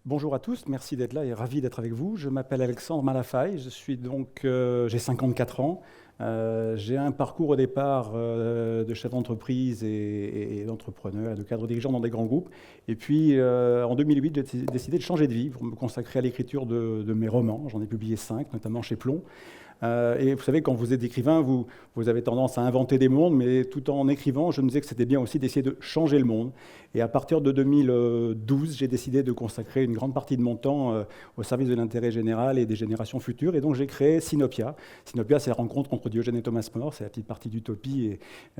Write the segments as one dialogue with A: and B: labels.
A: Bonjour à tous, merci d'être là et ravi d'être avec vous. Je m'appelle Alexandre Malafaille, j'ai 54 ans. J'ai un parcours au départ de chef d'entreprise et d'entrepreneur et de cadre dirigeant dans des grands groupes. Et puis en 2008, j'ai décidé de changer de vie pour me consacrer à l'écriture de mes romans. J'en ai publié 5, notamment chez Plomb. Et vous savez, quand vous êtes écrivain, vous avez tendance à inventer des mondes, mais tout en écrivant, je me disais que c'était bien aussi d'essayer de changer le monde. Et à partir de 2012, j'ai décidé de consacrer une grande partie de mon temps au service de l'intérêt général et des générations futures. Et donc j'ai créé Sinopia. Sinopia, c'est la rencontre entre Diogène et Thomas More, c'est la petite partie d'utopie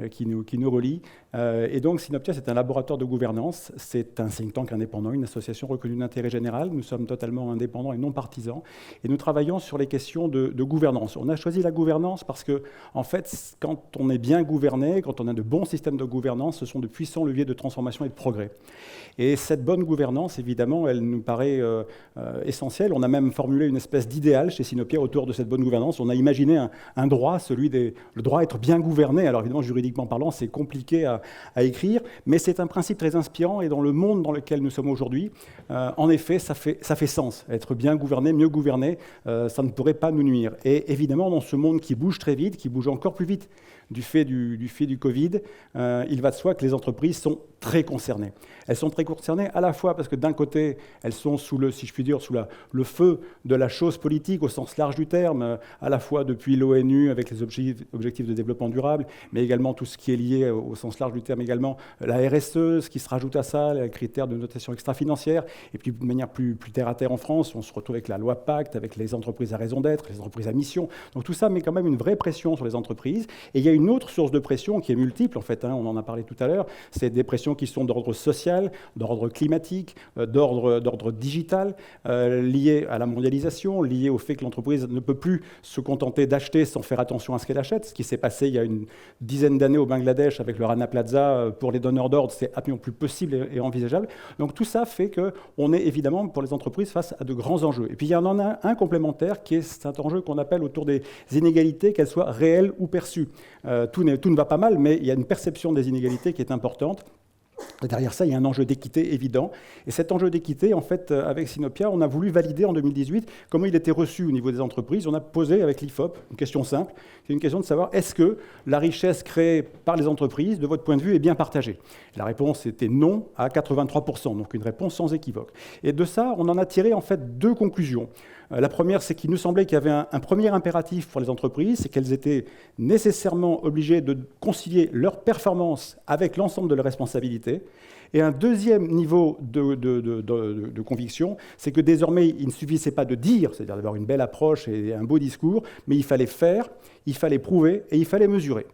A: qui nous relie. Et donc Sinopia, c'est un laboratoire de gouvernance, c'est un think tank indépendant, une association reconnue d'intérêt général. Nous sommes totalement indépendants et non partisans. Et nous travaillons sur les questions de gouvernance. On a choisi la gouvernance parce que, en fait, quand on est bien gouverné, quand on a de bons systèmes de gouvernance, ce sont de puissants leviers de transformation et de progrès. Et cette bonne gouvernance, évidemment, elle nous paraît essentielle. On a même formulé une espèce d'idéal chez Sinopia autour de cette bonne gouvernance. On a imaginé un droit, le droit à être bien gouverné. Alors évidemment, juridiquement parlant, c'est compliqué à écrire, mais c'est un principe très inspirant et dans le monde dans lequel nous sommes aujourd'hui, en effet, ça fait sens. Être bien gouverné, mieux gouverné, ça ne pourrait pas nous nuire. Et évidemment, dans ce monde qui bouge très vite, qui bouge encore plus vite du fait du Covid, il va de soi que les entreprises sont très concernées. Elles sont très concernées à la fois parce que d'un côté, elles sont si je puis dire, sous le feu de la chose politique au sens large du terme, à la fois depuis l'ONU avec les objectifs de développement durable, mais également tout ce qui est lié au sens large du terme également, la RSE, ce qui se rajoute à ça, les critères de notation extra-financière, et puis de manière plus terre à terre en France, on se retrouve avec la loi Pacte, avec les entreprises à raison d'être, les entreprises à mission. Donc tout ça met quand même une vraie pression sur les entreprises. Et il y a une autre source de pression qui est multiple, en fait, on en a parlé tout à l'heure, c'est des pressions qui sont d'ordre social, d'ordre climatique, d'ordre digital, liées à la mondialisation, liées au fait que l'entreprise ne peut plus se contenter d'acheter sans faire attention à ce qu'elle achète. Ce qui s'est passé il y a une dizaine d'années au Bangladesh avec le Rana Plaza, pour les donneurs d'ordre, c'est absolument plus possible et envisageable. Donc tout ça fait qu'on est évidemment, pour les entreprises, face à de grands enjeux. Et puis il y en a un complémentaire qui est cet enjeu qu'on appelle autour des inégalités, qu'elles soient réelles ou perçues. Tout ne va pas mal, mais il y a une perception des inégalités qui est importante. Et derrière ça, il y a un enjeu d'équité évident. Et cet enjeu d'équité, en fait, avec Sinopia, on a voulu valider en 2018 comment il était reçu au niveau des entreprises. On a posé avec l'IFOP une question simple. C'est une question de savoir, est-ce que la richesse créée par les entreprises, de votre point de vue, est bien partagée? La réponse était non à 83%, donc une réponse sans équivoque. Et de ça, on en a tiré en fait deux conclusions. La première, c'est qu'il nous semblait qu'il y avait un premier impératif pour les entreprises, c'est qu'elles étaient nécessairement obligées de concilier leur performance avec l'ensemble de leurs responsabilités. Et un deuxième niveau de conviction, c'est que désormais, il ne suffisait pas de dire, c'est-à-dire d'avoir une belle approche et un beau discours, mais il fallait faire, il fallait prouver et il fallait mesurer.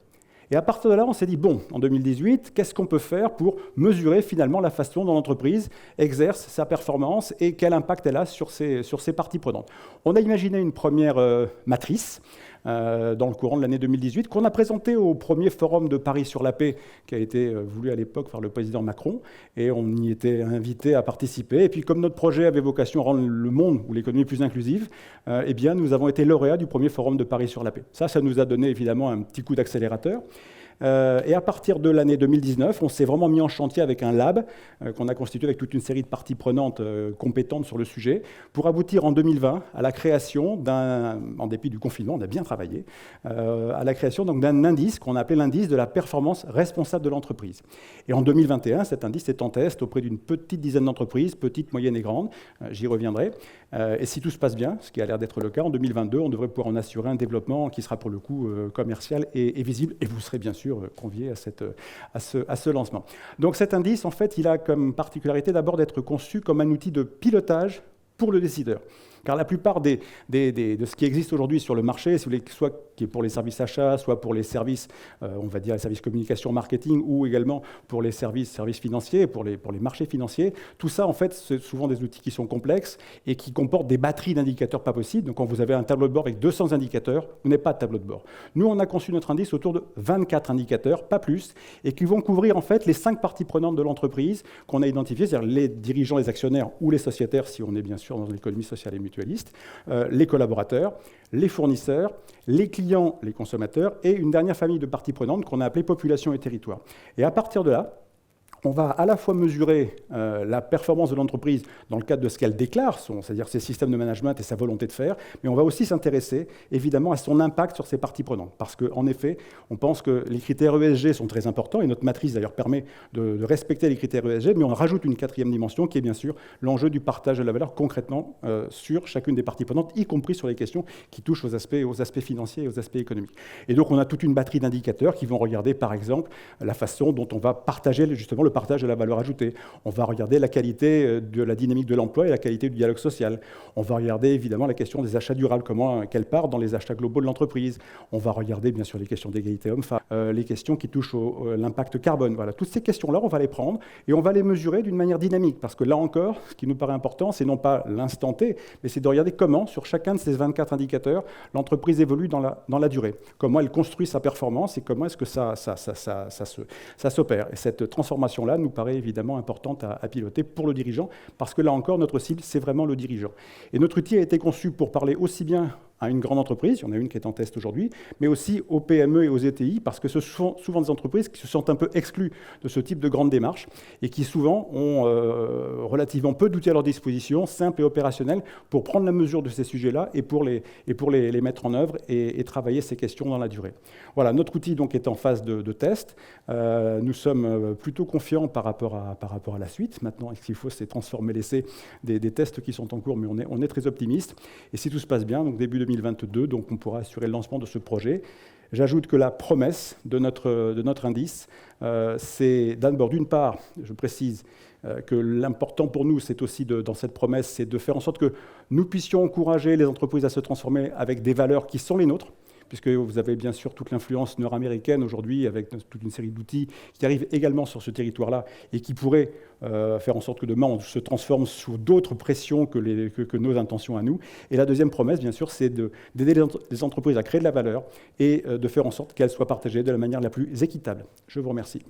A: Et à partir de là, on s'est dit, bon, en 2018, qu'est-ce qu'on peut faire pour mesurer finalement la façon dont l'entreprise exerce sa performance et quel impact elle a sur ses parties prenantes. On a imaginé une première matrice dans le courant de l'année 2018, qu'on a présentée au premier forum de Paris sur la paix, qui a été voulu à l'époque par le président Macron, et on y était invité à participer. Et puis comme notre projet avait vocation à rendre le monde ou l'économie plus inclusive, eh bien nous avons été lauréats du premier forum de Paris sur la paix. Ça nous a donné évidemment un petit coup d'accélérateur. Et à partir de l'année 2019, on s'est vraiment mis en chantier avec un lab qu'on a constitué avec toute une série de parties prenantes compétentes sur le sujet, pour aboutir en 2020 à la création en dépit du confinement, on a bien travaillé, à la création d'un indice qu'on a appelé l'indice de la performance responsable de l'entreprise. Et en 2021, cet indice est en test auprès d'une petite dizaine d'entreprises, petites, moyennes et grandes, j'y reviendrai. Et si tout se passe bien, ce qui a l'air d'être le cas, en 2022, on devrait pouvoir en assurer un développement qui sera pour le coup commercial et visible, et vous serez bien sûr conviés à ce lancement. Donc cet indice, en fait, il a comme particularité d'abord d'être conçu comme un outil de pilotage pour le décideur. Car la plupart de ce qui existe aujourd'hui sur le marché, soit qui est pour les services achats, soit pour les services, on va dire les services communication, marketing, ou également pour les services financiers, pour les marchés financiers, tout ça, en fait, c'est souvent des outils qui sont complexes et qui comportent des batteries d'indicateurs pas possibles. Donc quand vous avez un tableau de bord avec 200 indicateurs, vous n'avez pas de tableau de bord. Nous, on a conçu notre indice autour de 24 indicateurs, pas plus, et qui vont couvrir en fait les 5 parties prenantes de l'entreprise qu'on a identifiées, c'est-à-dire les dirigeants, les actionnaires ou les sociétaires, si on est bien sûr dans une économie sociale et mutualiste, les collaborateurs, les fournisseurs, les clients, les consommateurs, et une dernière famille de parties prenantes qu'on a appelée population et territoire. Et à partir de là, On va à la fois mesurer la performance de l'entreprise dans le cadre de ce qu'elle déclare, c'est-à-dire ses systèmes de management et sa volonté de faire, mais on va aussi s'intéresser évidemment à son impact sur ses parties prenantes. Parce qu'en effet, on pense que les critères ESG sont très importants, et notre matrice d'ailleurs permet de respecter les critères ESG, mais on rajoute une quatrième dimension qui est bien sûr l'enjeu du partage de la valeur concrètement sur chacune des parties prenantes, y compris sur les questions qui touchent aux aspects financiers et aux aspects économiques. Et donc on a toute une batterie d'indicateurs qui vont regarder par exemple la façon dont on va partager justement le partage de la valeur ajoutée. On va regarder la qualité de la dynamique de l'emploi et la qualité du dialogue social. On va regarder évidemment la question des achats durables, quelle part dans les achats globaux de l'entreprise. On va regarder bien sûr les questions d'égalité homme-femme, les questions qui touchent à l'impact carbone. Voilà, toutes ces questions-là, on va les prendre et on va les mesurer d'une manière dynamique. Parce que là encore, ce qui nous paraît important, c'est non pas l'instant T, mais c'est de regarder comment, sur chacun de ces 24 indicateurs, l'entreprise évolue dans la durée. Comment elle construit sa performance et comment est-ce que ça s'opère. Et cette transformation-là nous paraît évidemment importante à piloter pour le dirigeant, parce que là encore, notre cible, c'est vraiment le dirigeant. Et notre outil a été conçu pour parler aussi bien à une grande entreprise, il y en a une qui est en test aujourd'hui, mais aussi aux PME et aux ETI, parce que ce sont souvent des entreprises qui se sentent un peu exclues de ce type de grande démarche et qui souvent ont relativement peu d'outils à leur disposition, simples et opérationnels, pour prendre la mesure de ces sujets-là et pour les mettre en œuvre et travailler ces questions dans la durée. Voilà, notre outil donc est en phase de test. Nous sommes plutôt confiants par rapport à la suite. Maintenant, ce qu'il faut, c'est transformer l'essai des tests qui sont en cours, mais on est très optimiste. Et si tout se passe bien, donc début 2022, donc on pourra assurer le lancement de ce projet. J'ajoute que la promesse de notre indice, c'est d'abord, d'une part, je précise, que l'important pour nous, c'est aussi, dans cette promesse, c'est de faire en sorte que nous puissions encourager les entreprises à se transformer avec des valeurs qui sont les nôtres, puisque vous avez bien sûr toute l'influence nord-américaine aujourd'hui, avec toute une série d'outils qui arrivent également sur ce territoire-là et qui pourraient faire en sorte que demain on se transforme sous d'autres pressions que nos intentions à nous. Et la deuxième promesse, bien sûr, c'est d'aider les entreprises à créer de la valeur et de faire en sorte qu'elle soit partagée de la manière la plus équitable. Je vous remercie.